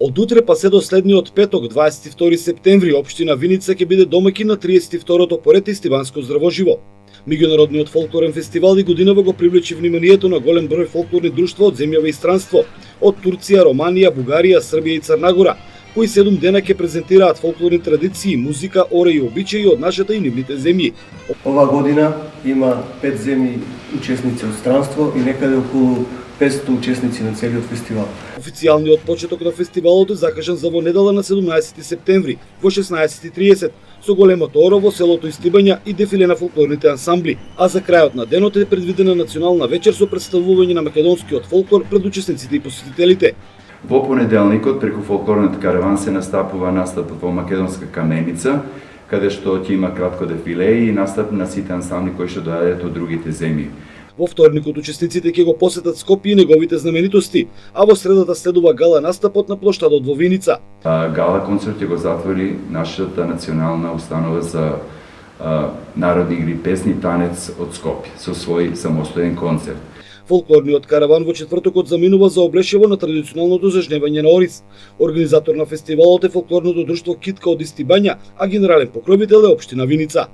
Од утре па се до следниот петок, 22 септември, општина Виница ќе биде домаќин на 32-то поред фестиванско здравоживо. Меѓународниот фолклорен фестивал и годинава го привлечи вниманието на голем број фолклорни друштва од земјава и странство, од Турција, Романија, Бугарија, Србија и Црнагора, кои 7 дена ќе презентираат фолклорни традиции, музика, ореи и обичаи од нашата и нивните земји. Ова година има 5 земји учесници од странство и некаде околу 500 учесници на целиот фестивал. Официјалниот почеток на фестивалот е закажан за во недела на 17 септември во 16:30 со големото оро во селото Истибања и дефиле на фолклорните ансамбли, а за крајот на денот е предвидена национална вечер со представување на македонскиот фолклор пред учесниците и посетителите. Во понеделникот преку фолклорниот караван се настапува настапот во Македонска Каменица, каде што ќе има кратко дефиле и настап на сите ансамбли кои што доаѓаат од другите земји. Во вторникот учесниците ќе го посетат Скопје и неговите знаменитости, а во средата следува гала настапот на плоштадот во Виница. Гала концерт ќе го затвори нашата национална установа за народни игри, песни и танец од Скопје со свој самостоен концерт. Фолклорниот караван во четвртокот заминува за Облешево на традиционалното зажневање на ориз. Организатор на фестивалот е фолклорното друштво Китка од Истибања, а генерален покровител е општина Виница.